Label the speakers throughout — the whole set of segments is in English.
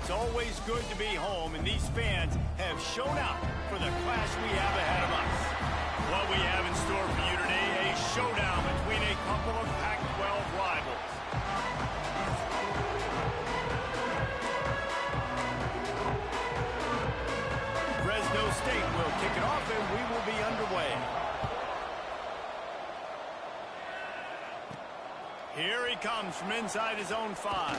Speaker 1: it's always good to be home, and these fans have shown out for the clash we have ahead of us. What we have in store for you today, a showdown between a couple of Pac-12 rivals. Fresno State will kick it off, and we will be underway. Here he comes from inside his own 5.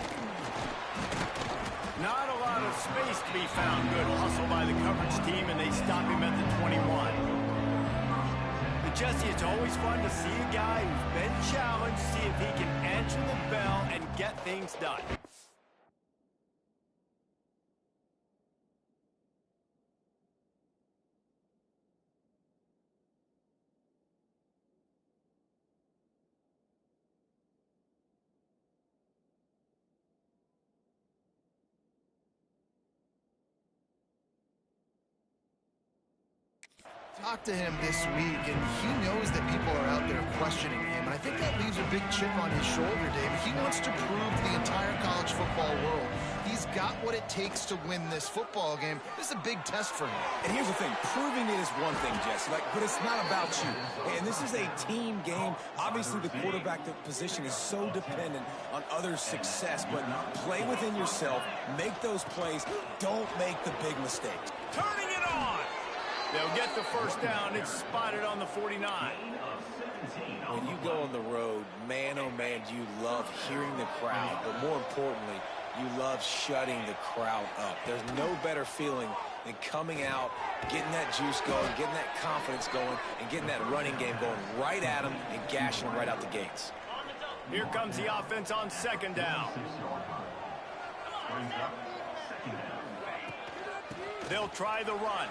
Speaker 1: Not a lot of space to be found. Good hustle by the coverage team, and they stop him at the 21. But Jesse, it's always fun to see a guy who's been challenged, see if he can answer the bell and get things done.
Speaker 2: Talked to him this week, and he knows that people are out there questioning him, and I think that leaves a big chip on his shoulder, David. He wants to prove to the entire college football world he's got what it takes to win this football game. This is a big test for him.
Speaker 3: And here's the thing, proving it is one thing, Jesse, but it's not about you. And this is a team game. Obviously, the quarterback position is so dependent on others' success, but play within yourself, make those plays, don't make the big mistakes.
Speaker 1: Turning it on! They'll get the first down. It's spotted on the 49.
Speaker 3: When you go on the road, man, oh man, do you love hearing the crowd. But more importantly, you love shutting the crowd up. There's no better feeling than coming out, getting that juice going, getting that confidence going, and getting that running game going right at them and gashing them right out the gates.
Speaker 1: Here comes the offense on second down. They'll try the run.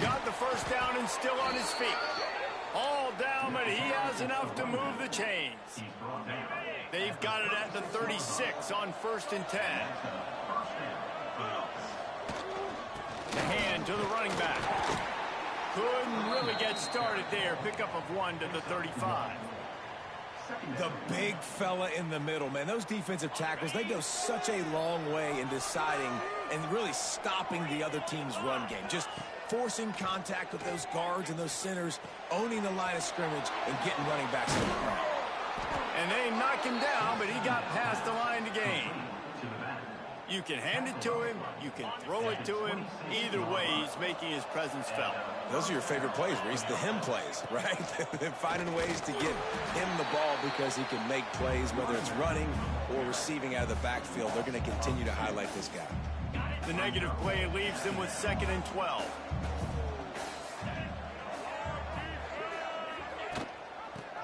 Speaker 1: Got the first down and still on his feet. All down, but he has enough to move the chains. They've got it at the 36 on 1st and 10. The hand to the running back. Couldn't really get started there. Pickup of 1 to the 35.
Speaker 3: The big fella in the middle, man. Those defensive tackles, they go such a long way in deciding and really stopping the other team's run game. Just forcing contact with those guards and those centers, owning the line of scrimmage, and getting running backs to the ground.
Speaker 1: And they knock him down, but he got past the line to gain. You can hand it to him, you can throw it to him. Either way, he's making his presence felt.
Speaker 3: Those are your favorite plays, Reese, the him plays, right? They're finding ways to get him the ball because he can make plays, whether it's running or receiving out of the backfield. They're going to continue to highlight this guy.
Speaker 1: The negative play leaves them with 2nd and 12.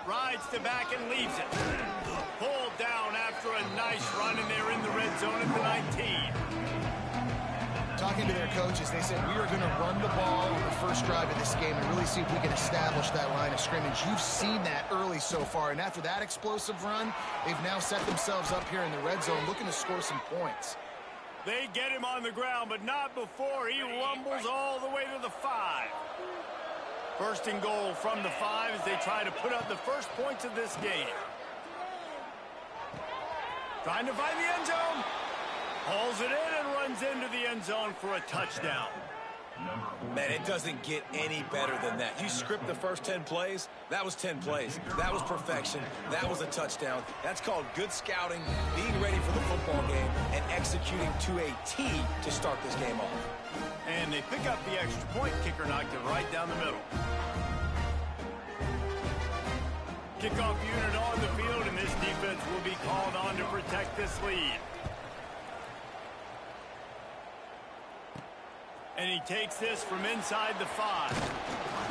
Speaker 1: Rides to back and leaves it. Pulled down after a nice run, and they're in the red zone at the 19.
Speaker 2: Talking to their coaches, they said, we are going to run the ball on the first drive of this game and really see if we can establish that line of scrimmage. You've seen that early so far, and after that explosive run, they've now set themselves up here in the red zone looking to score some points.
Speaker 1: They get him on the ground, but not before he rumbles all the way to the 5. 1st and goal from the 5 as they try to put up the first points of this game. Trying to find the end zone. Hauls it in and runs into the end zone for a touchdown.
Speaker 3: Man, it doesn't get any better than that. You script the first 10 plays, that was 10 plays. That was perfection. That was a touchdown. That's called good scouting, being ready for the football game, and executing to a T to start this game off.
Speaker 1: And they pick up the extra point. Kicker knocked it right down the middle. Kickoff unit on the field, and this defense will be called on to protect this lead. And he takes this from inside the 5.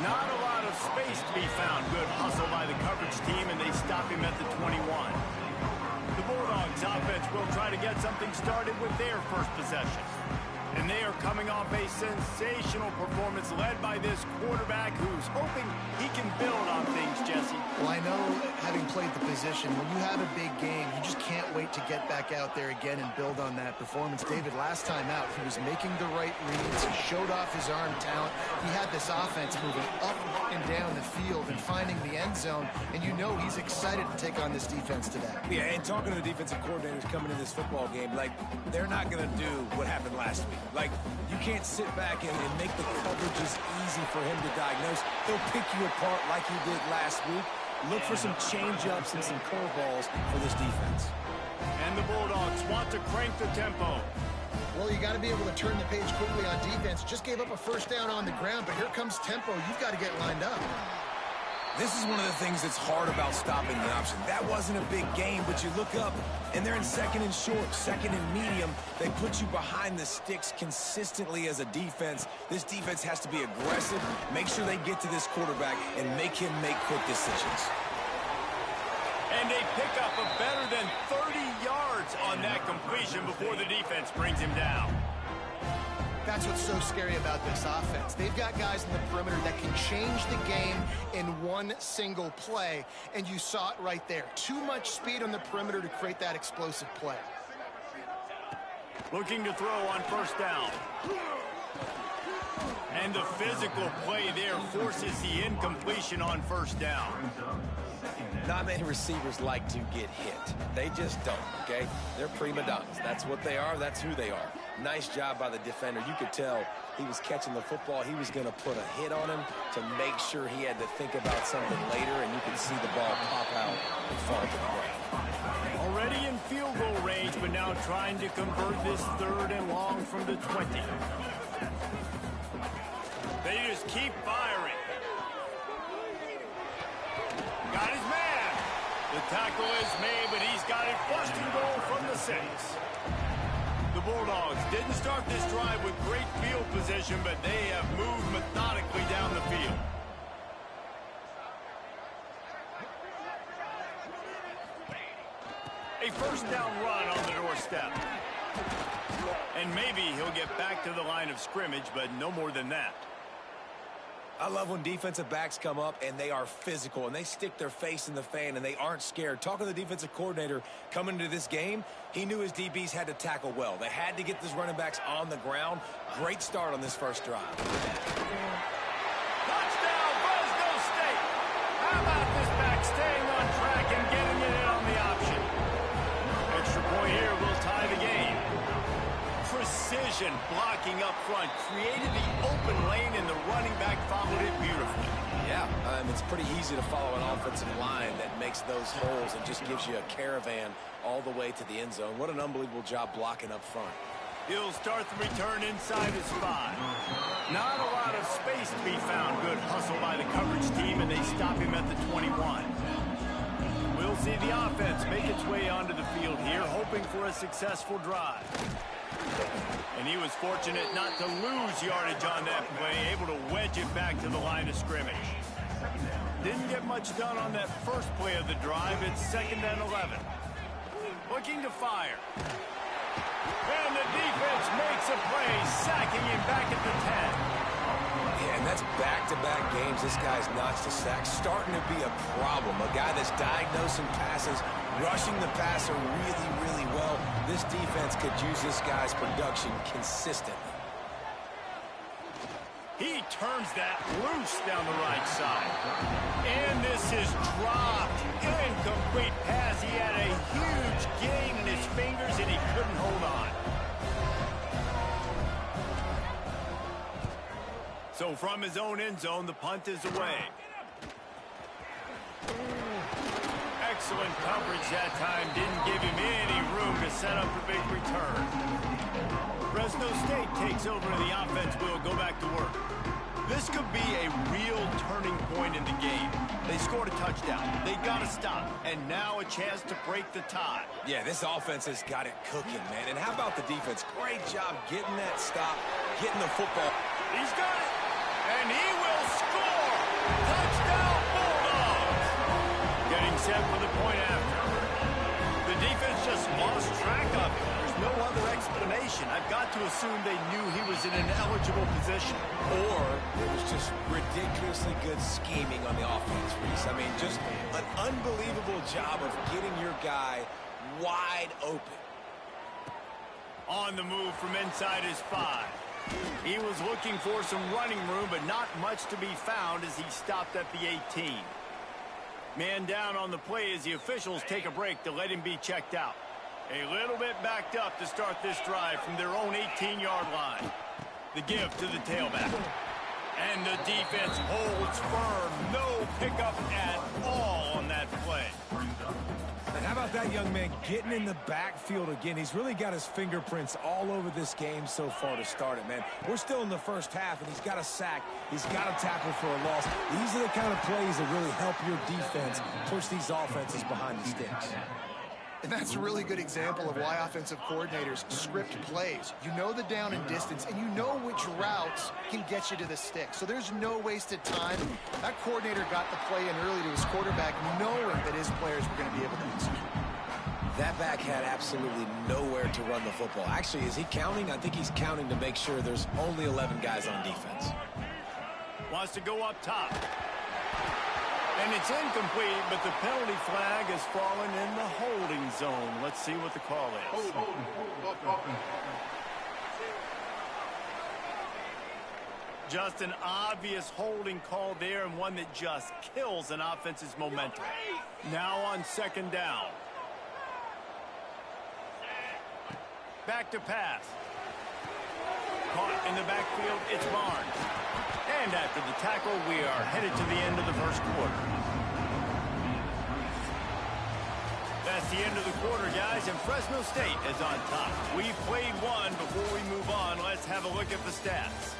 Speaker 1: Not a lot of space to be found. Good hustle by the coverage team, and they stop him at the 21. The Bulldogs offense will try to get something started with their first possession. And they are coming off a sensational performance led by this quarterback who's hoping he can build on things, Jesse.
Speaker 2: Well, I know, having played the position, when you have a big game, you just can't wait to get back out there again and build on that performance. David, last time out, he was making the right reads. He showed off his arm talent. He had this offense moving up and down the field and finding the end zone, and you know he's excited to take on this defense today.
Speaker 3: Yeah, and talking to the defensive coordinators coming into this football game, like, they're not going to do what happened last week. Like, you can't sit back and make the coverages easy for him to diagnose. He'll pick you apart like he did last week. Look for some change-ups and some curveballs for this defense.
Speaker 1: And the Bulldogs want to crank the tempo.
Speaker 2: Well, you got to be able to turn the page quickly on defense. Just gave up a first down on the ground, but here comes tempo. You've got to get lined up.
Speaker 3: This is one of the things that's hard about stopping the option. That wasn't a big game, but you look up, and they're in second and short, second and medium. They put you behind the sticks consistently as a defense. This defense has to be aggressive, make sure they get to this quarterback, and make him make quick decisions.
Speaker 1: And they pick up a better than 30 yards on that completion before the defense brings him down.
Speaker 2: That's what's so scary about this offense. They've got guys in the perimeter that can change the game in one single play, and you saw it right there. Too much speed on the perimeter to create that explosive play.
Speaker 1: Looking to throw on first down. And the physical play there forces the incompletion on first down.
Speaker 3: Not many receivers like to get hit. They just don't, okay? They're prima donnas. That's what they are. That's who they are. Nice job by the defender. You could tell he was catching the football. He was going to put a hit on him to make sure he had to think about something later, and you can see the ball pop out and fall to the ground.
Speaker 1: Already in field goal range, but now trying to convert this third and long from the 20. They just keep firing. Got his man. The tackle is made, but he's got it first and goal from the 6. The Bulldogs didn't start this drive with great field position, but they have moved methodically down the field. A first down run on the doorstep. And maybe he'll get back to the line of scrimmage, but no more than that.
Speaker 3: I love when defensive backs come up and they are physical and they stick their face in the fan and they aren't scared. Talking to the defensive coordinator coming into this game, he knew his DBs had to tackle well. They had to get these running backs on the ground. Great start on this first drive.
Speaker 1: Touchdown, Fresno State. How about this back staying on track and getting it in on the option? Extra point here will tie the game. Precision blocking up front created the open lane, and the running back followed it beautifully.
Speaker 3: Yeah, it's pretty easy to follow an offensive line that makes those holes and just gives you a caravan all the way to the end zone. What an unbelievable job blocking up front.
Speaker 1: He'll start the return inside his 5. Not a lot of space to be found. Good hustle by the coverage team, and they stop him at the 21. We'll see the offense make its way onto the field here, hoping for a successful drive. And he was fortunate not to lose yardage on that play, able to wedge it back to the line of scrimmage. Didn't get much done on that first play of the drive. It's 2nd and 11. Looking to fire. And the defense makes a play, sacking him back at the 10.
Speaker 3: Yeah, and that's back-to-back games. This guy's notched a sack. Starting to be a problem. A guy that's diagnosing passes, rushing the passer really, really well. This defense could use this guy's production consistently.
Speaker 1: He turns that loose down the right side. And this is dropped. Incomplete pass. He had a huge gain in his fingers, and he couldn't hold on. So from his own end zone, the punt is away. Excellent coverage that time. Didn't give him any room to set up a big return. Fresno State takes over the offense. Will go back to work. This could be a real turning point in the game. They scored a touchdown. They got to stop. And now a chance to break the tie.
Speaker 3: Yeah, this offense has got it cooking, man. And how about the defense? Great job getting that stop, getting the football.
Speaker 1: He's got it. And he will score. Touchdown, Bulldogs. Getting set for the point after. The defense just lost track of it. There's no other explanation. I've got to assume they knew he was in an eligible position.
Speaker 3: Or it was just ridiculously good scheming on the offense, Reese. I mean, just an unbelievable job of getting your guy wide open.
Speaker 1: On the move from inside his 5. He was looking for some running room, but not much to be found as he stopped at the 18. Man down on the play as the officials take a break to let him be checked out. A little bit backed up to start this drive from their own 18-yard line. The give to the tailback. And the defense holds firm. No pickup at all on that play.
Speaker 4: And how about that young man getting in the backfield again? He's really got his fingerprints all over this game so far to start it, man. We're still in the first half, and he's got a sack. He's got a tackle for a loss. These are the kind of plays that really help your defense push these offenses behind the sticks.
Speaker 2: And that's a really good example of why offensive coordinators script plays. You know the down and distance, and you know which routes can get you to the stick. So there's no wasted time. That coordinator got the play in early to his quarterback, knowing that his players were going to be able to execute.
Speaker 3: That back had absolutely nowhere to run the football. Actually, is he counting? I think he's counting to make sure there's only 11 guys on defense.
Speaker 1: Wants to go up top. And it's incomplete, but the penalty flag has fallen in the holding zone. Let's see what the call is. Just an obvious holding call there, and one that just kills an offense's momentum. Now on second down. Back to pass. Caught in the backfield, it's Barnes. And after the tackle, we are headed to the end of the first quarter. That's the end of the quarter, guys, and Fresno State is on top. We've played one. Before we move on, let's have a look at the stats.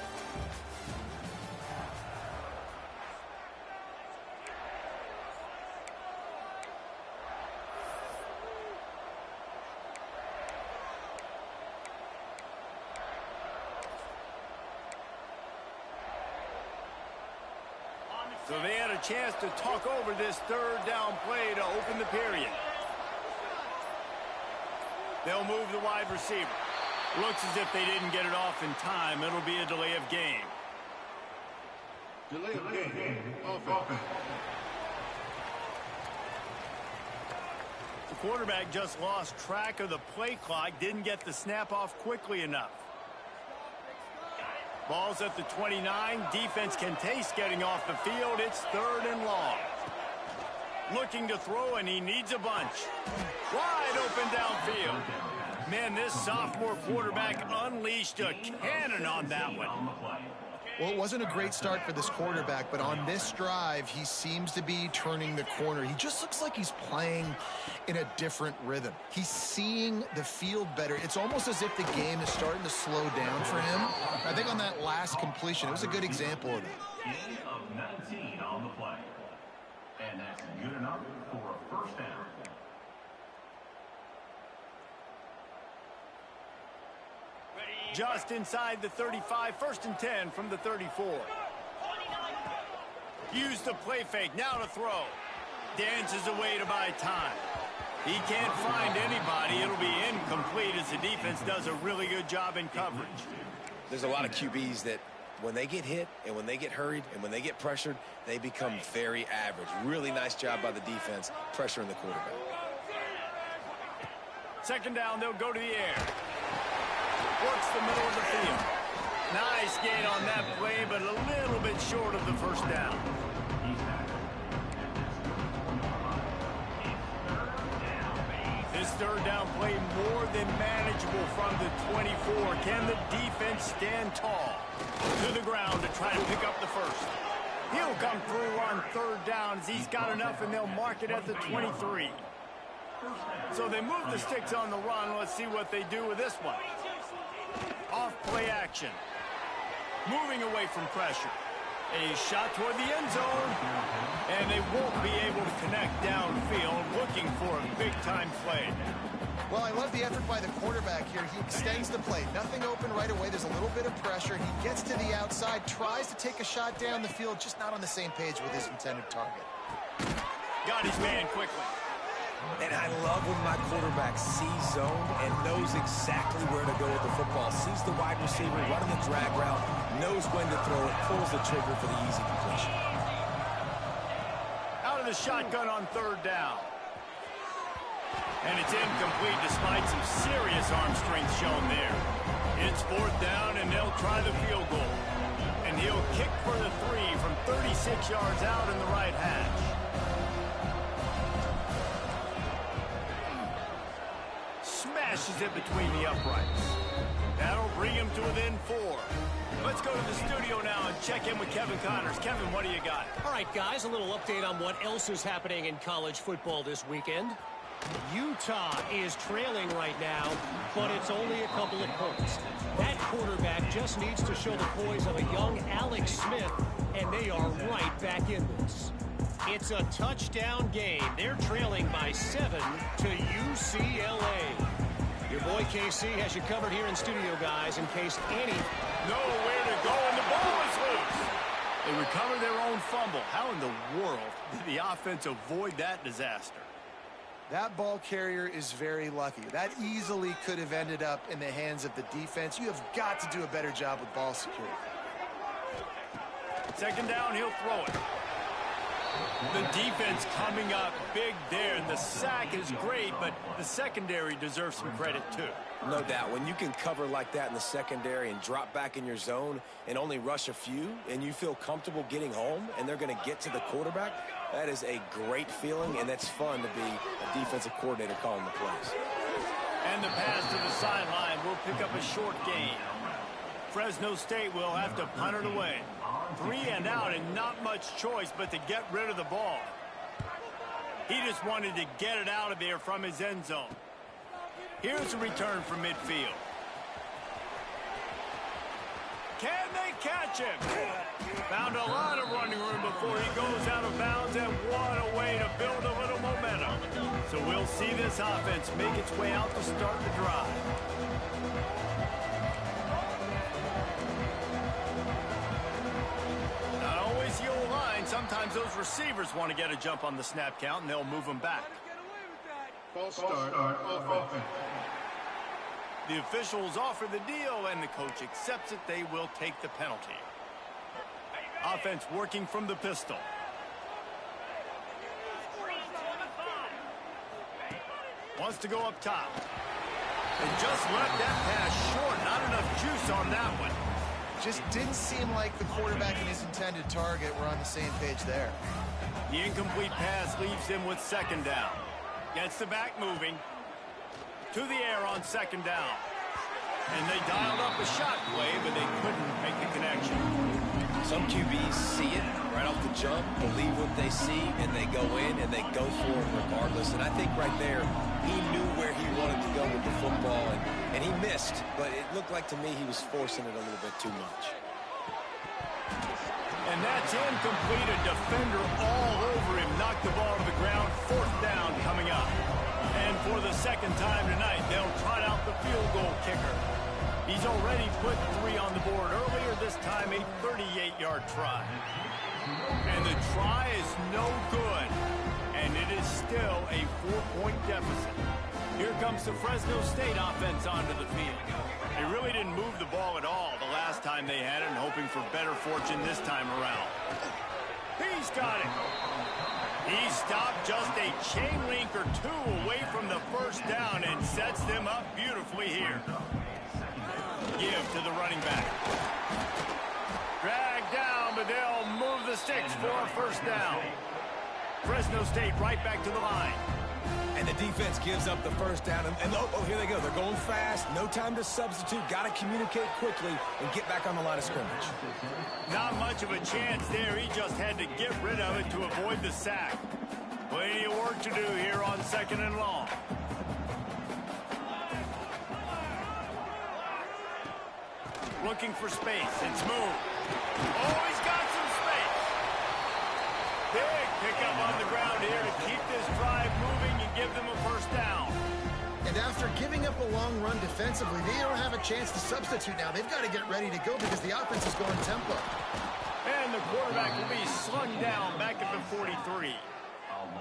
Speaker 1: So they had a chance to talk over this third down play to open the period. They'll move the wide receiver. Looks as if they didn't get it off in time. It'll be a delay of game.
Speaker 5: Delay of game. Offense.
Speaker 1: The quarterback just lost track of the play clock. Didn't get the snap off quickly enough. Ball's at the 29. Defense can taste getting off the field. It's third and long. Looking to throw, and he needs a bunch. Wide open downfield. Man, this sophomore quarterback unleashed a cannon on that one.
Speaker 2: Well, it wasn't a great start for this quarterback, but on this drive, he seems to be turning the corner. He just looks like he's playing in a different rhythm. He's seeing the field better. It's almost as if the game is starting to slow down for him. I think on that last completion, it was a good example of that.
Speaker 5: Gain of 19 on the play. And that's good enough for a first down.
Speaker 1: Just inside the 35, first and 10 from the 34. Use the play fake, now to throw. Dances away to buy time. He can't find anybody. It'll be incomplete as the defense does a really good job in coverage.
Speaker 3: There's a lot of QBs that when they get hit and when they get hurried and when they get pressured, they become very average. Really nice job by the defense pressuring the quarterback.
Speaker 1: Second down, they'll go to the air. Works the middle of the field. Nice gain on that play, but a little bit short of the first down. This third down play more than manageable from the 24. Can the defense stand tall? To the ground to try to pick up the first. He'll come through on third down as he's got enough, and they'll mark it at the 23. So they move the sticks on the run. Let's see what they do with this one. Off play action. Moving away from pressure. A shot toward the end zone. And they won't be able to connect downfield, looking for a big-time play.
Speaker 2: Well, I love the effort by the quarterback here. He extends the play. Nothing open right away. There's a little bit of pressure. He gets to the outside, tries to take a shot down the field, just not on the same page with his intended target.
Speaker 1: Got his man quickly.
Speaker 3: And I love when my quarterback sees zone and knows exactly where to go with the football. Sees the wide receiver running the drag route, knows when to throw it, pulls the trigger for the easy completion.
Speaker 1: Out of the shotgun on third down. And it's incomplete despite some serious arm strength shown there. It's 4th down, and they'll try the field goal. And he'll kick for the 3 from 36 yards out in the right hash. Smashes it between the uprights. That'll bring him to within 4. Let's go to the studio now and check in with Kevin Connors. Kevin, what do you got?
Speaker 6: All right, guys, a little update on what else is happening in college football this weekend. Utah is trailing right now, but it's only a couple of points. That quarterback just needs to show the poise of a young Alex Smith, and they are right back in this. It's a touchdown game. They're trailing by 7 to UCLA. Your boy KC has you covered here in studio, guys, in case any...
Speaker 1: Nowhere to go, and the ball is loose. They recover their own fumble. How in the world did the offense avoid that disaster?
Speaker 2: That ball carrier is very lucky. That easily could have ended up in the hands of the defense. You have got to do a better job with ball security.
Speaker 1: 2nd down, he'll throw it. The defense coming up big there, and the sack is great, but the secondary deserves some credit too.
Speaker 3: No doubt. When you can cover like that in the secondary and drop back in your zone and only rush a few, and you feel comfortable getting home, and they're going to get to the quarterback, that is a great feeling, and that's fun to be a defensive coordinator calling the plays.
Speaker 1: And the pass to the sideline will pick up a short gain. Fresno State will have to punt it away. 3 and out, and not much choice but to get rid of the ball. He just wanted to get it out of there from his end zone. Here's a return from midfield. Can they catch him? Found a lot of running room before he goes out of bounds, and what a way to build a little momentum. So we'll see this offense make its way out to start the drive. Not always the old line. Sometimes those receivers want to get a jump on the snap count, and they'll move them back.
Speaker 5: False start on offense.
Speaker 1: The officials offer the deal, and the coach accepts it. They will take the penalty. Offense working from the pistol. Wants to go up top. And just left that pass short. Not enough juice on that one.
Speaker 2: Just didn't seem like the quarterback and his intended target were on the same page there.
Speaker 1: The incomplete pass leaves him with 2nd down. Gets the back moving. To the air on 2nd down. And they dialed up a shot play, but they couldn't make the connection.
Speaker 3: Some QBs see it right off the jump, believe what they see, and they go in and they go for it regardless. And I think right there, he knew where he wanted to go with the football, and he missed. But it looked like to me he was forcing it a little bit too much.
Speaker 1: And that's incomplete. A defender all over him. Knocked the ball to the ground. 4th down coming up. And for the 2nd time tonight, they'll trot out the field goal kicker. He's already put 3 on the board earlier, this time a 38-yard try. And the try is no good. And it is still a 4-point deficit. Here comes the Fresno State offense onto the field. They really didn't move the ball at all the last time they had it, and hoping for better fortune this time around. He's got it. He stopped just a chain link or 2 away from the 1st down and sets them up beautifully here. Give to the running back. Drag down, but they'll move the sticks for a 1st down. Fresno State right back to the line.
Speaker 4: And the defense gives up the 1st down. And oh, here they go. They're going fast. No time to substitute. Got to communicate quickly and get back on the line of scrimmage.
Speaker 1: Not much of a chance there. He just had to get rid of it to avoid the sack. Plenty of work to do here on 2nd and long. Looking for space. It's moved. Oh, he's got some space. Big pickup on the ground here to keep this drive moving and give them a 1st down.
Speaker 2: And after giving up a long run defensively, they don't have a chance to substitute now. They've got to get ready to go because the offense is going tempo.
Speaker 1: And the quarterback will be slung down back at the 43.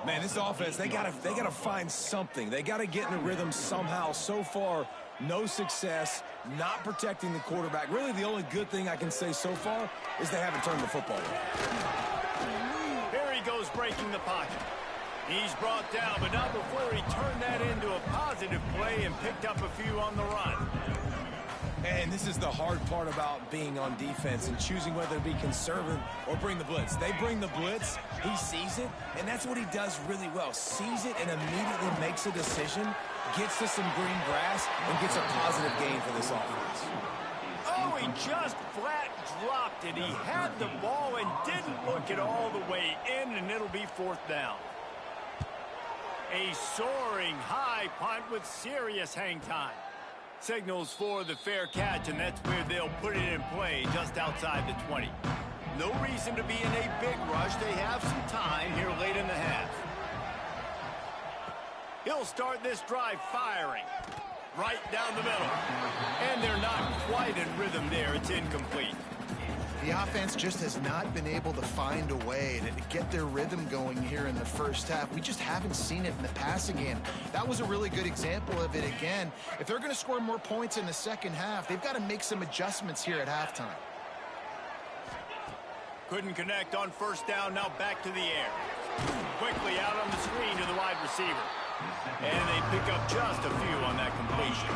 Speaker 4: Man, this offense, they gotta find something. They gotta get in a rhythm somehow. So far, no success, not protecting the quarterback. Really, the only good thing I can say so far is they haven't turned the football over.
Speaker 1: Here he goes breaking the pocket. He's brought down, but not before he turned that into a positive play and picked up a few on the run.
Speaker 4: And this is the hard part about being on defense and choosing whether to be conservative or bring the blitz. They bring the blitz, he sees it, and that's what he does really well. Sees it and immediately makes a decision, gets to some green grass, and gets a positive gain for this offense.
Speaker 1: Oh, he just flat dropped it. He had the ball and didn't look it all the way in, and it'll be 4th down. A soaring high punt with serious hang time. Signals for the fair catch, and that's where they'll put it in play, just outside the 20. No reason to be in a big rush. They have some time here late in the half. He'll start this drive firing right down the middle. And they're not quite in rhythm there. It's incomplete.
Speaker 2: The offense just has not been able to find a way to get their rhythm going here in the first half. We just haven't seen it in the passing game. That was a really good example of it again. If they're going to score more points in the second half, they've got to make some adjustments here at halftime.
Speaker 1: Couldn't connect on 1st down, now back to the air. Quickly out on the screen to the wide receiver. And they pick up just a few on that completion.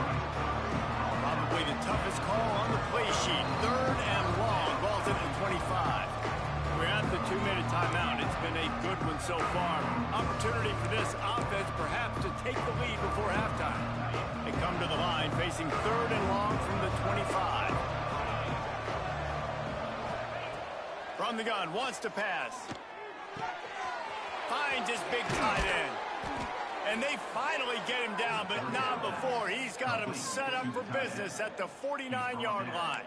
Speaker 1: Probably the toughest call on the play sheet. 3rd and long. Ball's at the 25. We're at the 2-minute timeout. It's been a good one so far. Opportunity for this offense perhaps to take the lead before halftime. They come to the line facing 3rd and long from the 25. From the gun, wants to pass. Finds his big tight end. And they finally get him down, but not before. He's got him set up for business at the 49-yard line.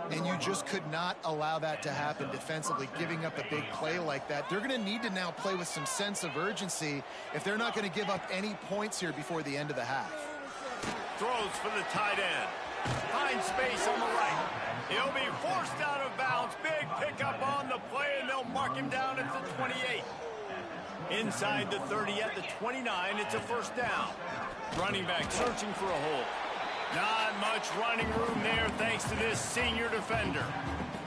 Speaker 2: And you just could not allow that to happen defensively, giving up a big play like that. They're going to need to now play with some sense of urgency if they're not going to give up any points here before the end of the half.
Speaker 1: Throws for the tight end. Finds space on the right. He'll be forced out of bounds. Big pickup on the play, and they'll mark him down at the 28. Inside the 30 at the 29, it's a 1st down. Running back searching for a hole. Not much running room there thanks to this senior defender.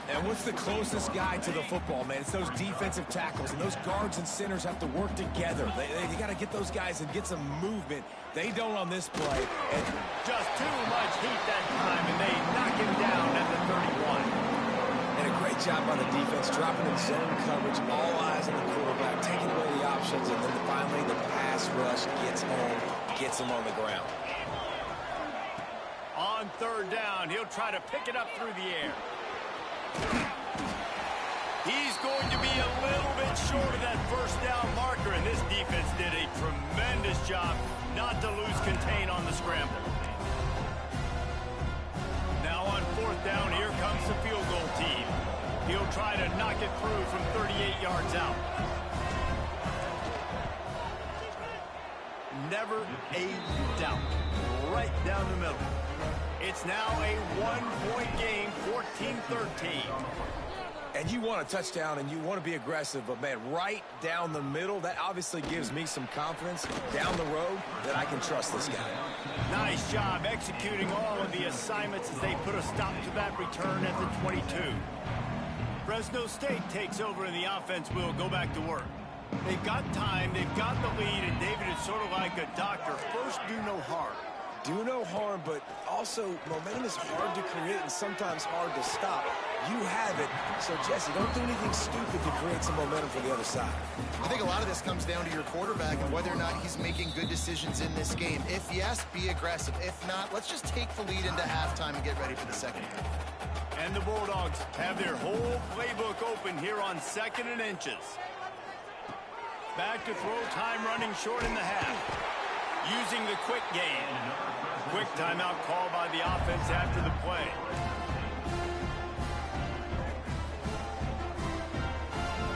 Speaker 4: And what's the closest guy to the football, man? It's those defensive tackles, and those guards and centers have to work together. They got to get those guys and get some movement. They don't on this play. And
Speaker 1: just too much heat that time, and they knock him down at the 31.
Speaker 3: And a great job by the defense, dropping in zone coverage, all eyes on the quarterback, taking away the options, and then finally the pass rush gets home, gets him on the ground.
Speaker 1: On 3rd down, he'll try to pick it up through the air. He's going to be a little bit short of that 1st down marker, and this defense did a tremendous job not to lose contain on the scramble. Now on 4th down, here comes the field goal team. He'll try to knock it through from 38 yards out. Never a doubt. Right down the middle. It's now a 1-point game, 14-13.
Speaker 4: And you want a touchdown and you want to be aggressive, but, man, right down the middle, that obviously gives me some confidence down the road that I can trust this guy.
Speaker 1: Nice job executing all of the assignments as they put a stop to that return at the 22. Fresno State takes over and the offense will go back to work. They've got time, they've got the lead, and David is sort of like a doctor. First, do no harm.
Speaker 3: Do no harm, but also momentum is hard to create and sometimes hard to stop. You have it, so Jesse, don't do anything stupid to create some momentum for the other side.
Speaker 2: I think a lot of this comes down to your quarterback and whether or not he's making good decisions in this game. If yes, be aggressive. If not, let's just take the lead into halftime and get ready for the second half.
Speaker 1: And the Bulldogs have their whole playbook open here on 2nd and inches. Back to throw, time running short in the half. Using the quick game. Quick timeout call by the offense after the play.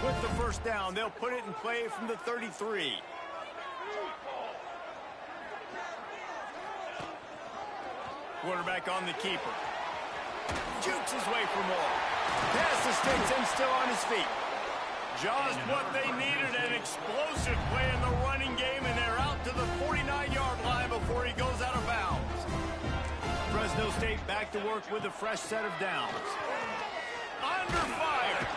Speaker 1: With the 1st down, they'll put it in play from the 33. Quarterback on the keeper. Jukes his way for more. Pass the sticks and still on his feet. Just what they needed, an explosive play in the running game, and they're out to the 49-yard line before he goes out of bounds. Fresno State back to work with a fresh set of downs. Under fire.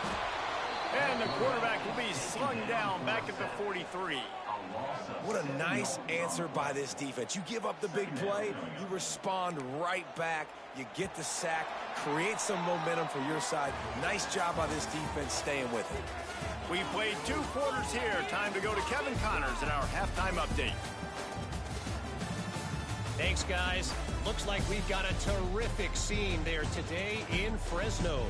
Speaker 1: And the quarterback will be slung down back at the 43.
Speaker 3: What a nice answer by this defense. You give up the big play, you respond right back, you get the sack, create some momentum for your side. Nice job by this defense staying with it.
Speaker 1: We've played 2 quarters here. Time to go to Kevin Connors in our halftime update.
Speaker 6: Thanks, guys. Looks like we've got a terrific scene there today in Fresno.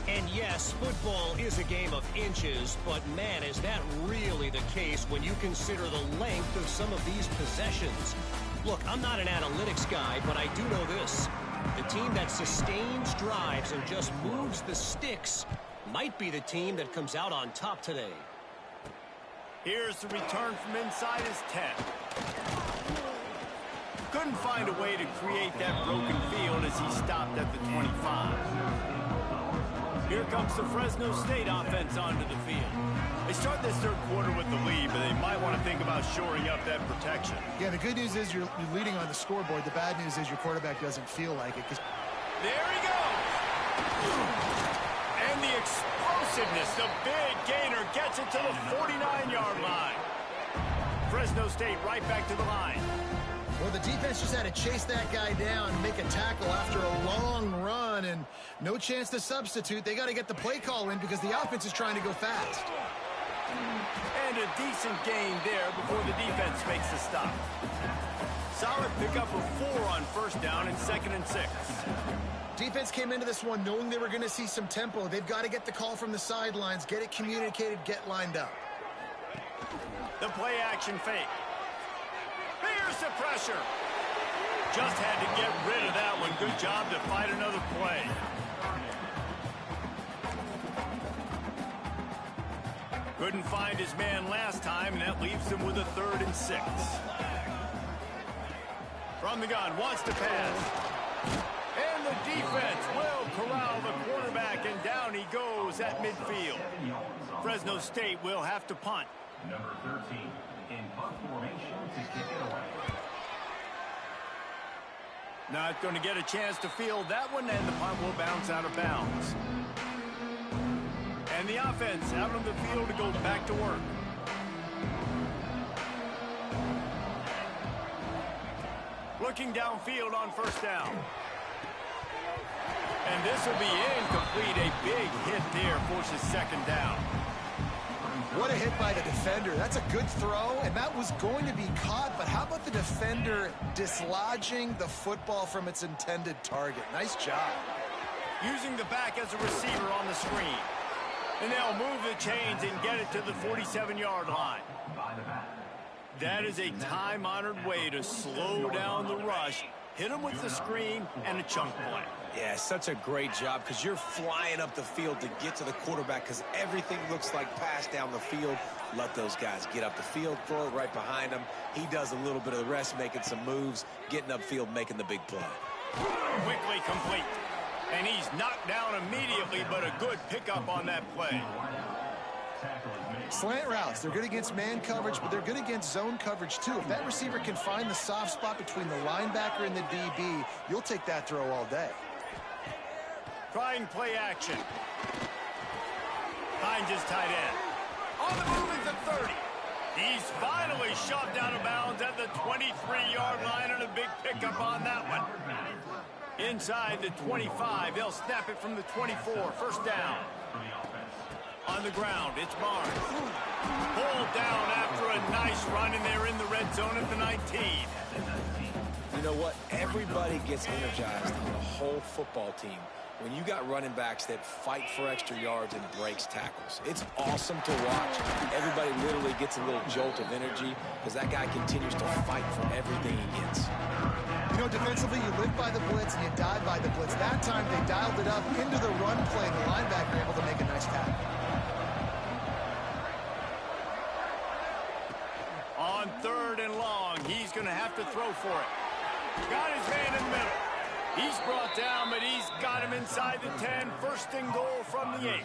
Speaker 6: And yes, football is a game of inches, but man, is that really the case when you consider the length of some of these possessions. Look, I'm not an analytics guy, but I do know this. The team that sustains drives and just moves the sticks might be the team that comes out on top today.
Speaker 1: Here's the return from inside his 10. Couldn't find a way to create that broken field as he stopped at the 25. Here comes the Fresno State offense onto the field. They start this third quarter with the lead, but they might want to think about shoring up that protection.
Speaker 2: Yeah, the good news is you're leading on the scoreboard. The bad news is your quarterback doesn't feel like it.
Speaker 1: There he goes! And the explosiveness, the big gainer gets it to the 49-yard line. Fresno State right back to the line.
Speaker 2: Well, the defense just had to chase that guy down and make a tackle after a long run, and no chance to substitute. They got to get the play call in because the offense is trying to go fast.
Speaker 1: And a decent gain there before the defense makes the stop. Solid pickup of 4 on first down and 2nd and 6.
Speaker 2: Defense came into this one knowing they were going to see some tempo. They've got to get the call from the sidelines, get it communicated, get lined up.
Speaker 1: The play action fake. Here's the pressure. Just had to get rid of that one. Good job to fight another play. Couldn't find his man last time, and that leaves him with a 3rd and 6. From the gun, wants to pass. And the defense will corral the quarterback, and down he goes at midfield. Fresno State will have to punt.
Speaker 5: Number 13 in punt formation to kick it away.
Speaker 1: Not going to get a chance to field that one, and the punt will bounce out of bounds. And the offense out on the field to go back to work. Looking downfield on first down. And this will be incomplete. A big hit there forces 2nd down.
Speaker 2: What a hit by the defender. That's a good throw, and that was going to be caught, but how about the defender dislodging the football from its intended target? Nice job.
Speaker 1: Using the back as a receiver on the screen. And they'll move the chains and get it to the 47-yard line. That is a time-honored way to slow down the rush, hit them with the screen, and a chunk play.
Speaker 3: Yeah, such a great job because you're flying up the field to get to the quarterback because everything looks like pass down the field. Let those guys get up the field, throw it right behind him. He does a little bit of the rest, making some moves, getting upfield, making the big play.
Speaker 1: Quickly complete. And he's knocked down immediately, but a good pickup on that play.
Speaker 2: Slant routes, they're good against man coverage, but they're good against zone coverage too. If that receiver can find the soft spot between the linebacker and the DB, you'll take that throw all day.
Speaker 1: Trying play action. Finds his tight end. On the move at the 30. He's finally shoved out of bounds at the 23-yard line, and a big pickup on that one. Inside the 25, they'll snap it from the 24. First down. On the ground, it's Barnes. Pulled down after a nice run, and they're in the red zone at the 19.
Speaker 3: You know what? Everybody gets energized on the whole football team when you got running backs that fight for extra yards and breaks tackles. It's awesome to watch. Everybody literally gets a little jolt of energy because that guy continues to fight for everything he gets.
Speaker 2: You know, defensively, you live by the blitz and you die by the blitz. That time, they dialed it up into the run play, and the linebacker able to make a nice tackle.
Speaker 1: On 3rd and long, he's going to have to throw for it. Got his man in the middle. He's brought down, but he's got him inside the 10. First and goal from the 8.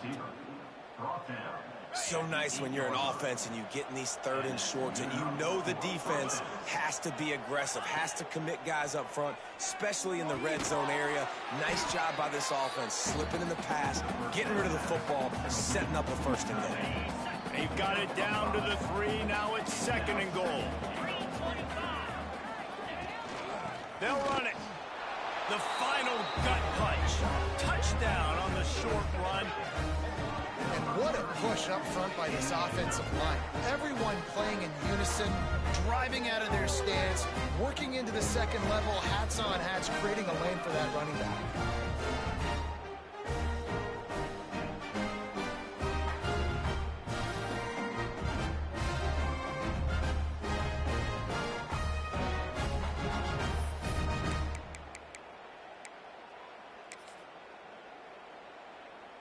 Speaker 3: So nice when you're an offense and you get in these 3rd and shorts and you know the defense has to be aggressive, has to commit guys up front, especially in the red zone area. Nice job by this offense, slipping in the pass, getting rid of the football, setting up a 1st and goal.
Speaker 1: They've got it down to the 3. Now it's 2nd and goal. They'll run it. The final gut punch. Touchdown on the short run.
Speaker 2: And what a push up front by this offensive line. Everyone playing in unison, driving out of their stance, working into the 2nd level, hats on hats, creating a lane for that running back.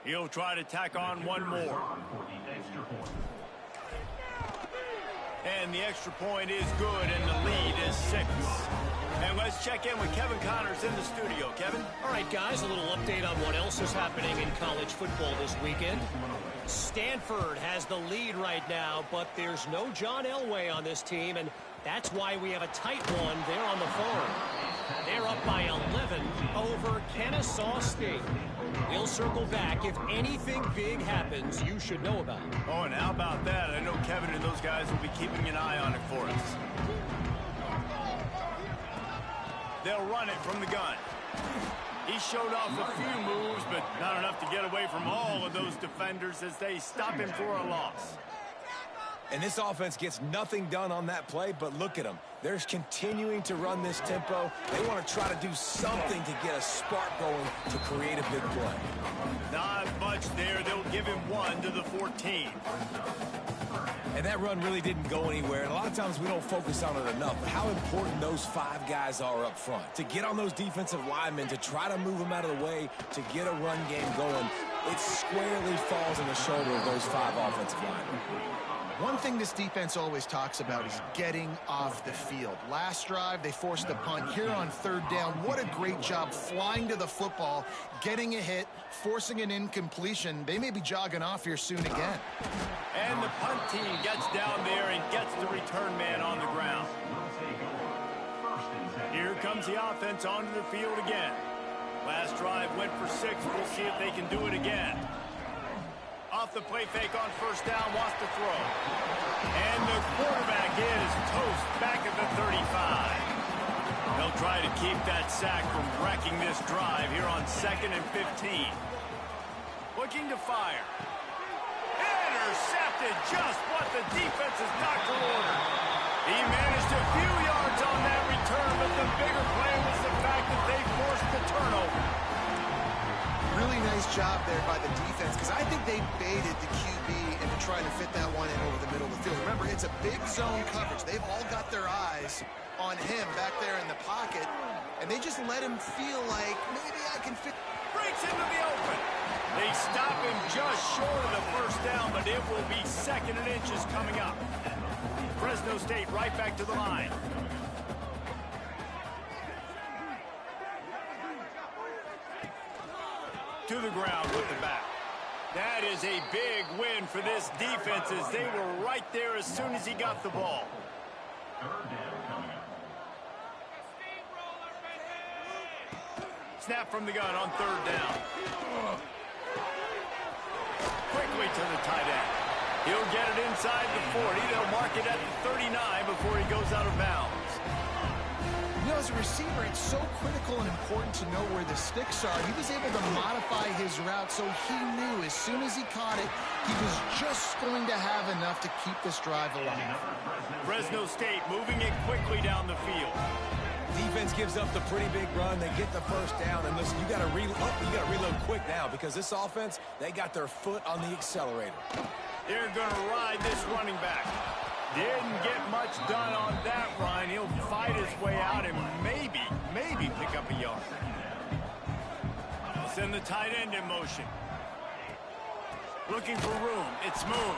Speaker 1: He'll try to tack on one more. And the extra point is good, and the lead is 6. And let's check in with Kevin Connors in the studio. Kevin?
Speaker 6: All right, guys, a little update on what else is happening in college football this weekend. Stanford has the lead right now, but there's no John Elway on this team, and that's why we have a tight one there on the farm. They're up by 11 over Kennesaw State. We'll circle back. If anything big happens, you should know about it.
Speaker 1: Oh, and how about that? I know Kevin and those guys will be keeping an eye on it for us. They'll run it from the gun. He showed off a few moves, but not enough to get away from all of those defenders as they stop him for a loss.
Speaker 3: And this offense gets nothing done on that play, but look at them. They're continuing to run this tempo. They want to try to do something to get a spark going to create a big play.
Speaker 1: Not much there. They'll give him 1 to the 14.
Speaker 3: And that run really didn't go anywhere. And a lot of times we don't focus on it enough. But how important those 5 guys are up front. To get on those defensive linemen, to try to move them out of the way, to get a run game going, it squarely falls on the shoulder of those 5 offensive linemen.
Speaker 2: One thing this defense always talks about is getting off the field. Last drive, they forced a punt. Here on 3rd down, what a great job flying to the football, getting a hit, forcing an incompletion. They may be jogging off here soon again.
Speaker 1: And the punt team gets down there and gets the return man on the ground. Here comes the offense onto the field again. Last drive went for 6. We'll see if they can do it again. Off the play fake on 1st down, wants to throw. And the quarterback is toast back at the 35. They'll try to keep that sack from wrecking this drive here on 2nd and 15. Looking to fire. Intercepted, just what the defense is doctor ordered. He managed a few yards on that return, but the bigger play was the fact that they forced the turnover.
Speaker 2: Really nice job there by the defense, because I think they baited the QB into trying to fit that one in over the middle of the field. Remember, it's a big zone coverage. They've all got their eyes on him back there in the pocket, and they just let him feel like, maybe I can fit.
Speaker 1: Breaks into the open. They stop him just short of the 1st down, but it will be 2nd and inches coming up. Fresno State right back to the line. To the ground with the back. That is a big win for this defense as they were right there as soon as he got the ball. Snap from the gun on 3rd down. Quickly to the tight end. He'll get it inside the 40. They'll mark it at the 39 before he goes out of bounds.
Speaker 2: You know, as a receiver, it's so critical and important to know where the sticks are. He was able to modify his route so he knew as soon as he caught it, he was just going to have enough to keep this drive alive.
Speaker 1: Fresno State moving it quickly down the field.
Speaker 3: Defense gives up the pretty big run. They get the 1st down, and listen, you got to reload quick now because this offense, they got their foot on the accelerator.
Speaker 1: They're going to ride this running back. Didn't get much done on that run. He'll fight his way out and maybe pick up a yard. Send the tight end in motion. Looking for room. It's Moon.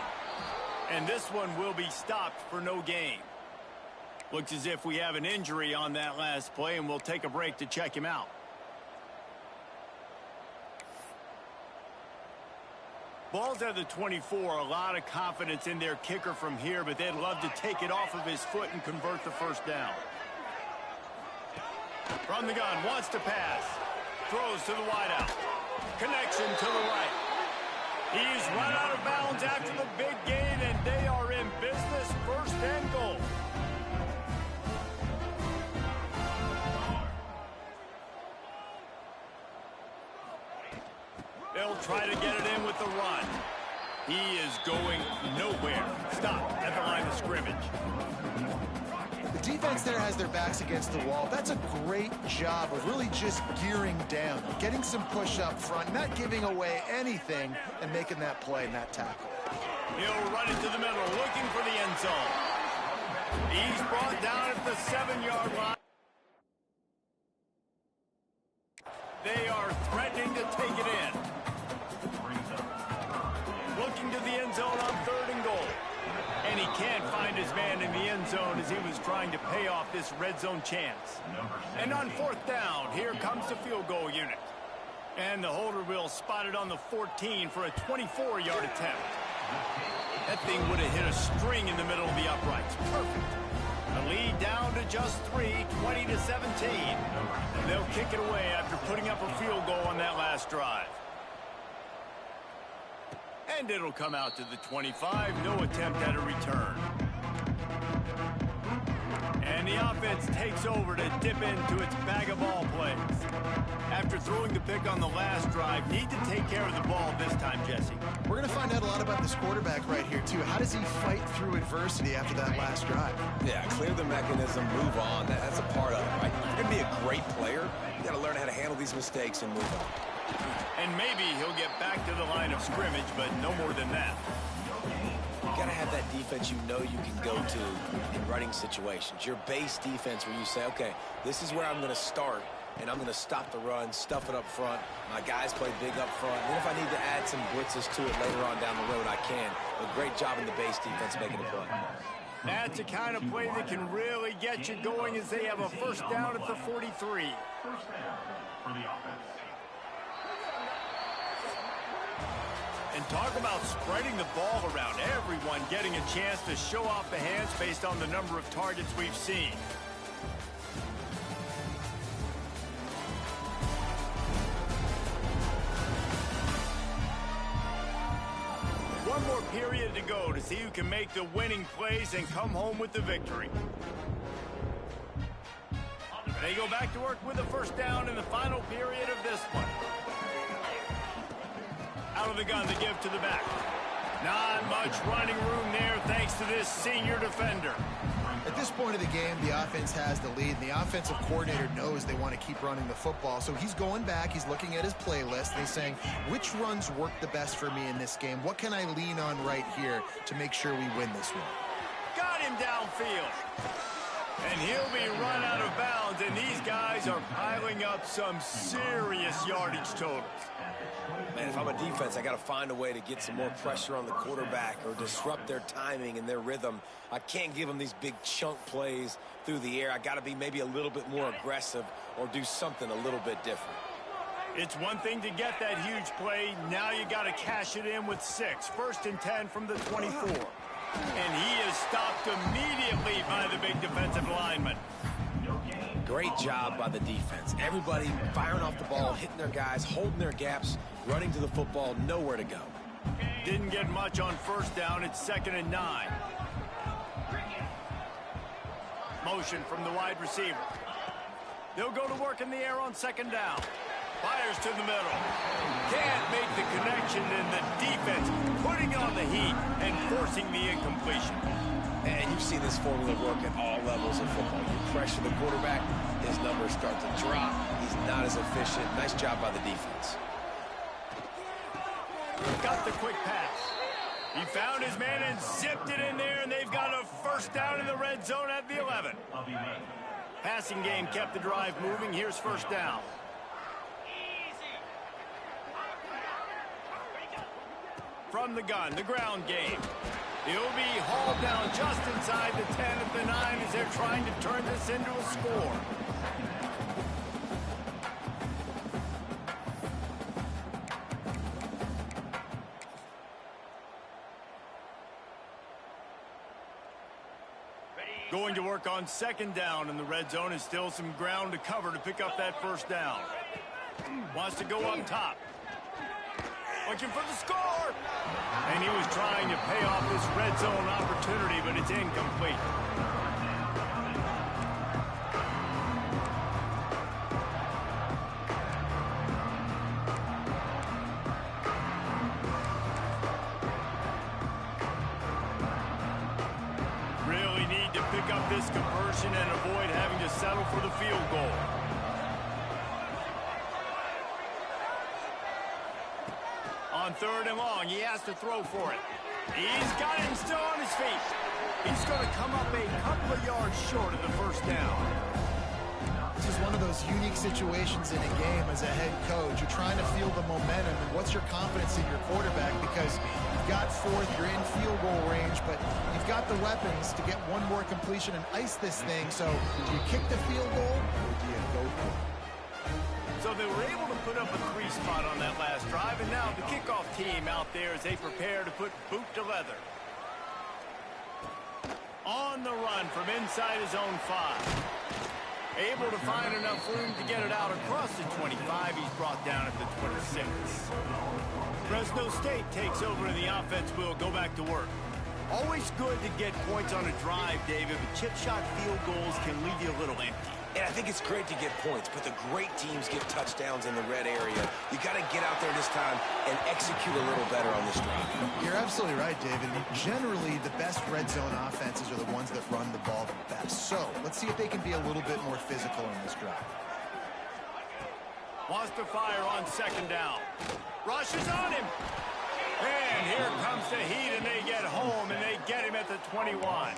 Speaker 1: And this one will be stopped for no gain. Looks as if we have an injury on that last play, and we'll take a break to check him out. Ball's at the 24, a lot of confidence in their kicker from here, but they'd love to take it off of his foot and convert the first down. From the gun, wants to pass. Throws to the wideout. Connection to the right. He's run out of bounds after the big gain, and they are in business, first and goal. They'll try to get it in with the run. He is going nowhere. Stop at the line of scrimmage.
Speaker 2: The defense there has their backs against the wall. That's a great job of really just gearing down, getting some push up front, not giving away anything, and making that play and that tackle.
Speaker 1: He'll run it to the middle, looking for the end zone. He's brought down at the 7-yard line. They are threatening to take it in. Looking to the end zone on 3rd and goal. And he can't find his man in the end zone as he was trying to pay off this red zone chance. And on 4th down, here comes the field goal unit. And the holder will spot it on the 14 for a 24-yard attempt. That thing would have hit a string in the middle of the uprights. Perfect. A lead down to just 3, 20-17. They'll kick it away after putting up a field goal on that last drive. And it'll come out to the 25. No attempt at a return. And the offense takes over to dip into its bag of ball plays. After throwing the pick on the last drive, need to take care of the ball this time, Jesse.
Speaker 2: We're going to find out a lot about this quarterback right here, too. How does he fight through adversity after that last drive?
Speaker 3: Yeah, clear the mechanism, move on. That's a part of it, right? If you're going to be a great player, you got to learn how to handle these mistakes and move on.
Speaker 1: And maybe he'll get back to the line of scrimmage, but no more than that.
Speaker 3: You got to have that defense you know you can go to in running situations. Your base defense where you say, okay, this is where I'm going to start, and I'm going to stop the run, stuff it up front. My guys play big up front. And then if I need to add some blitzes to it later on down the road, I can. A great job in the base defense making a play.
Speaker 1: That's the kind of play that can really get you going as they have a first down at the 43.
Speaker 5: First down for the offense.
Speaker 1: And talk about spreading the ball around. Everyone getting a chance to show off the hands based on the number of targets we've seen. One more period to go to see who can make the winning plays and come home with the victory. They go back to work with a first down in the final period of this one. Out of the gun to give to the back. Not much running room there thanks to this senior defender.
Speaker 2: At this point of the game, the offense has the lead, and the offensive coordinator knows they want to keep running the football. So he's going back, he's looking at his playlist, and he's saying, which runs work the best for me in this game? What can I lean on right here to make sure we win this one?
Speaker 1: Got him downfield. And he'll be run out of bounds, and these guys are piling up some serious yardage totals.
Speaker 3: Man, if I'm a defense, I got to find a way to get some more pressure on the quarterback or disrupt their timing and their rhythm. I can't give them these big chunk plays through the air. I got to be maybe a little bit more aggressive or do something a little bit different.
Speaker 1: It's one thing to get that huge play. Now you got to cash it in with 6. 1st and 10 from the 24. And he is stopped immediately by the big defensive lineman.
Speaker 3: Great job by the defense. Everybody firing off the ball, hitting their guys, holding their gaps, running to the football, nowhere to go.
Speaker 1: Didn't get much on first down. It's 2nd and 9. Motion from the wide receiver. They'll go to work in the air on 2nd down. Fires to the middle. Can't make the connection, and the defense putting on the heat and forcing the incompletion.
Speaker 3: And you see this formula work at all levels of football. You pressure the quarterback, his numbers start to drop. He's not as efficient. Nice job by the defense.
Speaker 1: Got the quick pass. He found his man and zipped it in there, and they've got a first down in the red zone at the 11. Passing game kept the drive moving. Here's first down. From the gun, the ground game. He'll be hauled down just inside the 10 at the 9 as they're trying to turn this into a score. Going to work on second down in the red zone, and still some ground to cover to pick up that first down. Wants to go up top. Looking for the score. And he was trying to pay off this red zone opportunity, but it's incomplete. Really need to pick up this conversion and avoid having to settle for the field goal. On third and long, he has to throw for it. He's got it and still on his feet. He's going to come up a couple of yards short of the first down.
Speaker 2: This is one of those unique situations in a game as a head coach. You're trying to feel the momentum, and what's your confidence in your quarterback? Because you've got fourth, you're in field goal range, but you've got the weapons to get one more completion and ice this thing. So do you kick the field goal or do you go for it?
Speaker 1: So they were able to put up a 3 spot on that last drive, and now the kickoff team out there as they prepare to put boot to leather. On the run from inside his own 5. Able to find enough room to get it out across the 25. He's brought down at the 26. Fresno State takes over and the offense will go back to work. Always good to get points on a drive, David, but chip shot field goals can leave you a little empty.
Speaker 3: And I think it's great to get points, but the great teams get touchdowns in the red area. You got to get out there this time and execute a little better on this drive.
Speaker 2: You're absolutely right, David. Generally, the best red zone offenses are the ones that run the ball the best. So let's see if they can be a little bit more physical in this drive.
Speaker 1: Wants to fire on second down. Rushes on him. And here comes the heat, and they get home, and they get him at the 21.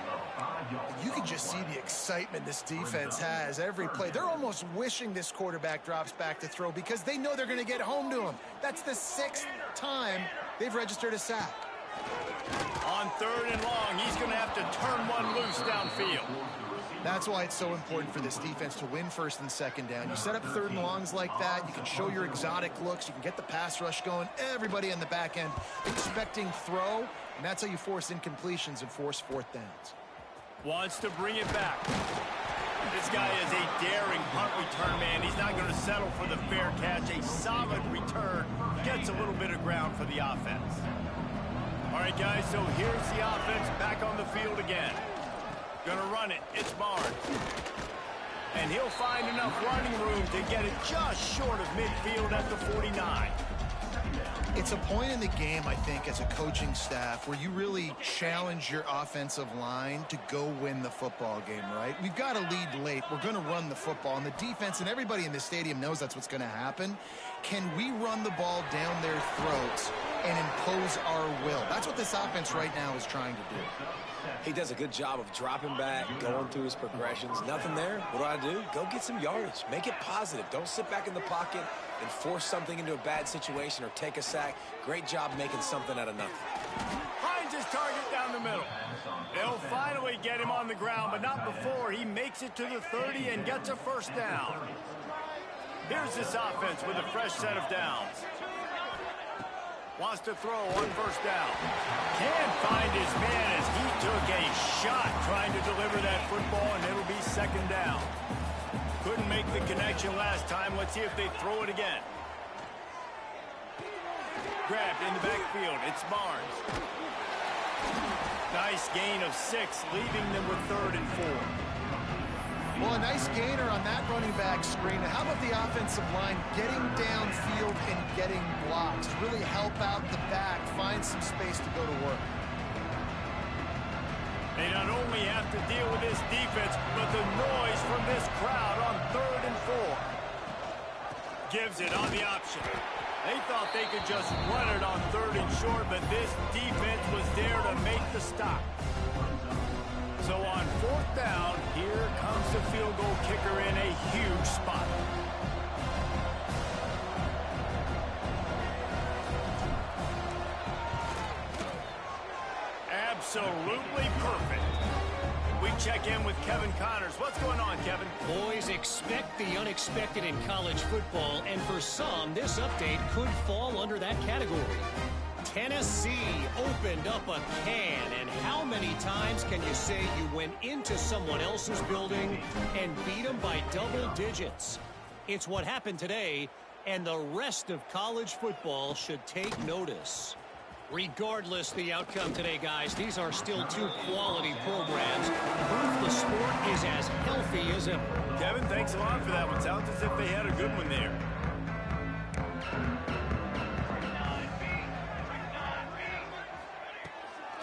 Speaker 2: You can just see the excitement this defense has every play. They're almost wishing this quarterback drops back to throw because they know they're going to get home to him. That's the 6th time they've registered a sack.
Speaker 1: On third and long, he's going to have to turn one loose downfield.
Speaker 2: That's why it's so important for this defense to win first and second down. You set up third and longs like that, you can show your exotic looks, you can get the pass rush going, everybody in the back end expecting throw, and that's how you force incompletions and force fourth downs.
Speaker 1: Wants to bring it back. This guy is a daring punt return man. He's not going to settle for the fair catch. A solid return. Gets a little bit of ground for the offense. All right, guys, so here's the offense back on the field again. Gonna run it. It's Barnes. And he'll find enough running room to get it just short of midfield at the 49.
Speaker 2: It's a point in the game, I think, as a coaching staff where you really challenge your offensive line to go win the football game, right? We've got to lead late. We're going to run the football. And the defense and everybody in the stadium knows that's what's going to happen. Can we run the ball down their throats and impose our will? That's what this offense right now is trying to do.
Speaker 3: He does a good job of dropping back, going through his progressions. Nothing there. What do? Go get some yardage. Make it positive. Don't sit back in the pocket and force something into a bad situation or take a sack. Great job making something out of nothing.
Speaker 1: Finds his target down the middle. They'll finally get him on the ground, but not before he makes it to the 30 and gets a first down. Here's this offense with a fresh set of downs. Wants to throw on first down. Can't find his man as he took a shot trying to deliver that football, and it'll be second down. Couldn't make the connection last time. Let's see if they throw it again. Grabbed in the backfield. It's Barnes. Nice gain of 6, leaving them with third and 4.
Speaker 2: Well, a nice gainer on that running back screen. How about the offensive line getting downfield and getting blocks to really help out the back, find some space to go to work?
Speaker 1: They not only have to deal with this defense, but the noise from this crowd on third and 4. Gives it on the option. They thought they could just run it on third and short, but this defense was there to make the stop. So on fourth down, here comes the field goal kicker in a huge spot. Absolutely perfect. We check in with Kevin Connors. What's going on, Kevin?
Speaker 6: Boys, expect the unexpected in college football, and for some, this update could fall under that category. Tennessee opened up a can, and how many times can you say you went into someone else's building and beat them by double digits? It's what happened today, and the rest of college football should take notice. Regardless the outcome today, guys, these are still two quality programs. Proof the sport is as healthy as ever.
Speaker 1: Kevin, thanks a lot for that one. Sounds as if they had a good one there.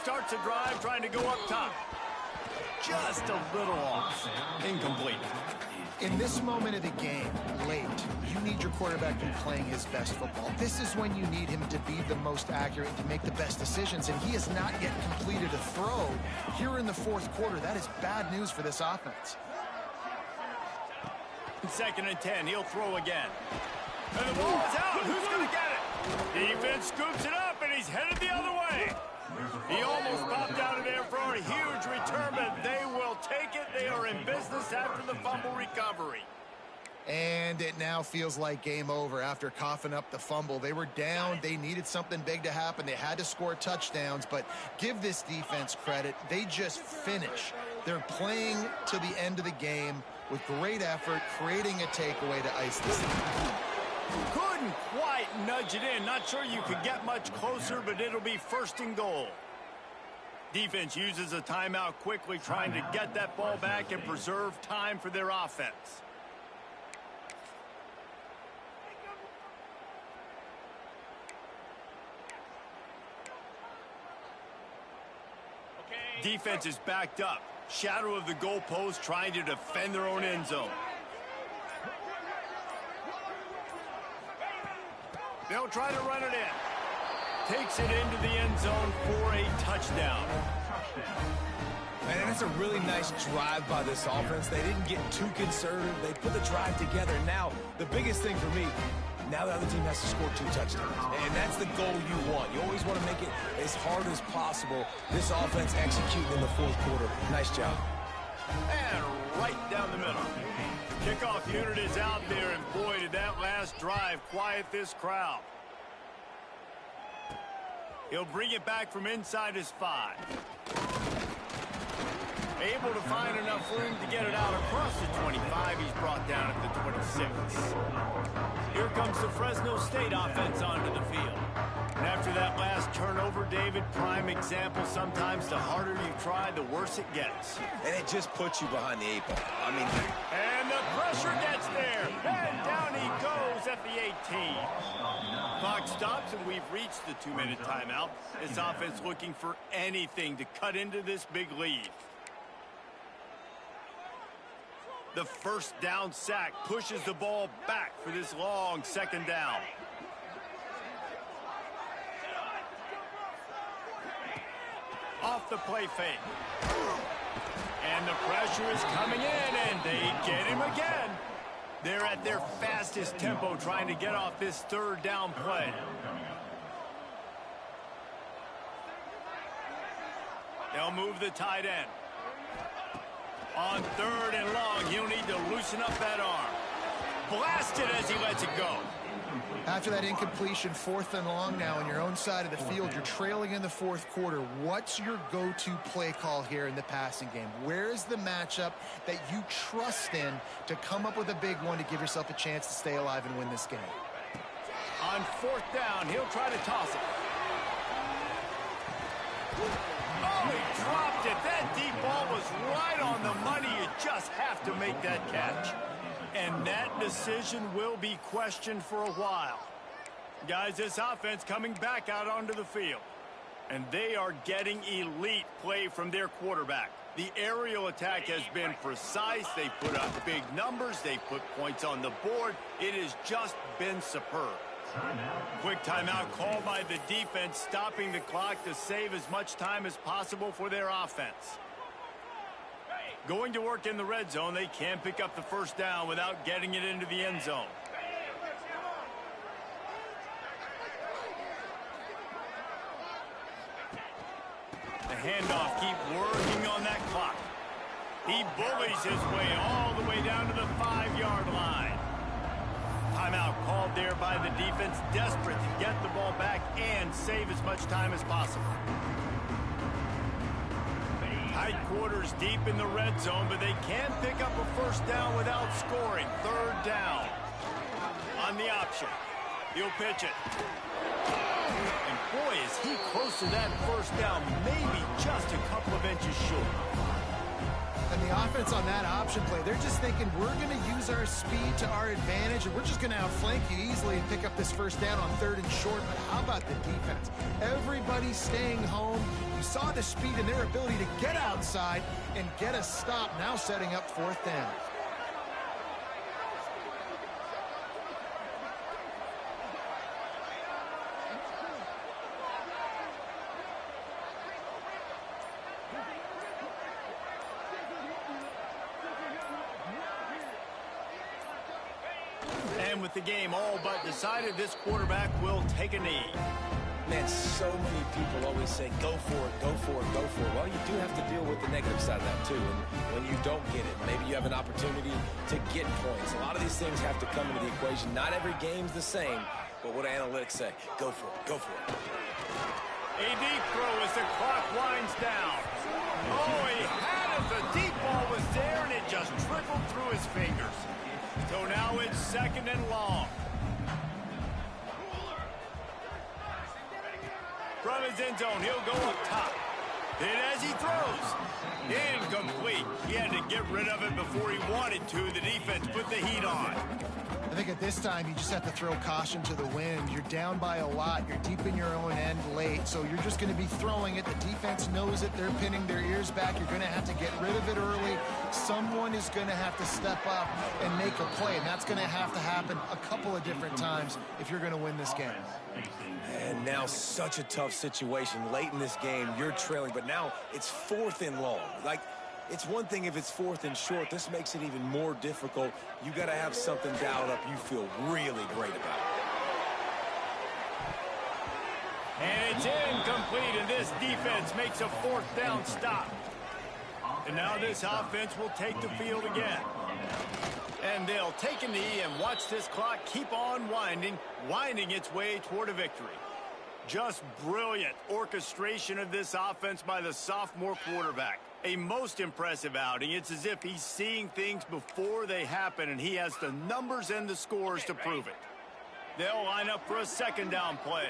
Speaker 1: Starts a drive trying to go up top. Just a little off. Incomplete.
Speaker 2: In this moment of the game, late, you need your quarterback to be playing his best football. This is when you need him to be the most accurate and to make the best decisions, and he has not yet completed a throw here in the fourth quarter. That is bad news for this offense.
Speaker 1: 2nd and 10, he'll throw again. And the ball is out. Who's going to get it? Defense scoops it up, and he's headed the other way. He almost popped out of there for a huge return, but they will take it. They are in business after the fumble recovery.
Speaker 2: And it now feels like game over after coughing up the fumble. They were down. They needed something big to happen. They had to score touchdowns, but give this defense credit. They just finish. They're playing to the end of the game with great effort, creating a takeaway to ice this thing.
Speaker 1: Couldn't quite nudge it in. Not sure you could get much closer, but it'll be 1st and goal. Defense uses a timeout quickly, trying to get that ball back and preserve time for their offense. Defense is backed up. Shadow of the goalpost, trying to defend their own end zone. They'll try to run it in. Takes it into the end zone for a touchdown.
Speaker 4: Man, that's a really nice drive by this offense. They didn't get too conservative. They put the drive together. Now, the biggest thing for me, now the other team has to score 2 touchdowns. And that's the goal you want. You always want to make it as hard as possible. This offense executing in the fourth quarter. Nice job.
Speaker 1: And right down the middle. Kickoff unit is out there, and boy, did that last drive quiet this crowd. He'll bring it back from inside his 5. Able to find enough room to get it out across the 25. He's brought down at the 26. Here comes the Fresno State offense onto the field. And after that last turnover, David, prime example, sometimes the harder you try, the worse it gets.
Speaker 3: And it just puts you behind the 8 ball. I mean,
Speaker 1: and the pressure gets there. And down he goes at the 18. Clock stops, and we've reached the 2-minute timeout. This offense looking for anything to cut into this big lead. The first down sack pushes the ball back for this long 2nd down. Off the play fake. And the pressure is coming in, and they get him again. They're at their fastest tempo trying to get off this 3rd down play. They'll move the tight end. On 3rd and long, he'll need to loosen up that arm. Blasted as he lets it go.
Speaker 2: After that incompletion, 4th and long now on your own side of the field, you're trailing in the fourth quarter. What's your go-to play call here in the passing game? Where is the matchup that you trust in to come up with a big one to give yourself a chance to stay alive and win this game?
Speaker 1: On 4th down, he'll try to toss it. Oh, he dropped it. That deep ball was right on the money. You just have to make that catch. And that decision will be questioned for a while. Guys, this offense coming back out onto the field. And they are getting elite play from their quarterback. The aerial attack has been precise. They put up big numbers. They put points on the board. It has just been superb. Quick timeout called by the defense, stopping the clock to save as much time as possible for their offense. Going to work in the red zone, they can't pick up the 1st down without getting it into the end zone. The handoff, keep working on that clock. He bullies his way all the way down to the 5-yard line. Timeout called effort there by the defense, desperate to get the ball back and save as much time as possible. Tight quarters deep in the red zone, but they can't pick up a first down without scoring. Third down. On the option. He'll pitch it. And boy, is he close to that first down, maybe just a couple of inches short.
Speaker 2: And the offense on that option play, they're just thinking we're going to use our speed to our advantage, and we're just going to outflank you easily and pick up this first down on 3rd and short. But how about the defense? Everybody's staying home. You saw the speed and their ability to get outside and get a stop, now setting up 4th down.
Speaker 1: And with the game all but decided, this quarterback will take a knee.
Speaker 3: Man, so many people always say, go for it, go for it, go for it. Well, you do have to deal with the negative side of that, too. And when you don't get it, maybe you have an opportunity to get points. A lot of these things have to come into the equation. Not every game's the same, but what do analytics say? Go for it, go for it.
Speaker 1: A deep throw as the clock winds down. Oh, he had it. The deep ball was there, and it just trickled through his fingers. So now it's 2nd and long. From his end zone, he'll go up top. Hit as he throws. Incomplete. He had to get rid of it before he wanted to. The defense put the heat on.
Speaker 2: I think at this time, you just have to throw caution to the wind. You're down by a lot. You're deep in your own end late, so you're just going to be throwing it. The defense knows it. They're pinning their ears back. You're going to have to get rid of it early. Someone is going to have to step up and make a play, and that's going to have to happen a couple of different times if you're going to win this game.
Speaker 3: And now such a tough situation. Late in this game, you're trailing, but now it's 4th and long. Like, it's one thing if it's 4th and short. This makes it even more difficult. You got to have something dialed up you feel really great about.
Speaker 1: And it's incomplete, and this defense makes a 4th down stop. And now this offense will take the field again. And they'll take a knee and watch this clock keep on winding its way toward a victory. Just brilliant orchestration of this offense by the sophomore quarterback. A most impressive outing. It's as if he's seeing things before they happen, and he has the numbers and the scores to prove it. They'll line up for a 2nd down play.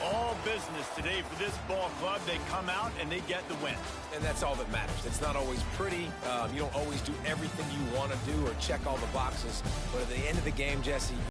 Speaker 1: All business today for this ball club. They come out and they get the win.
Speaker 3: And that's all that matters. It's not always pretty. You don't always do everything you want to do or check all the boxes. But at the end of the game, Jesse,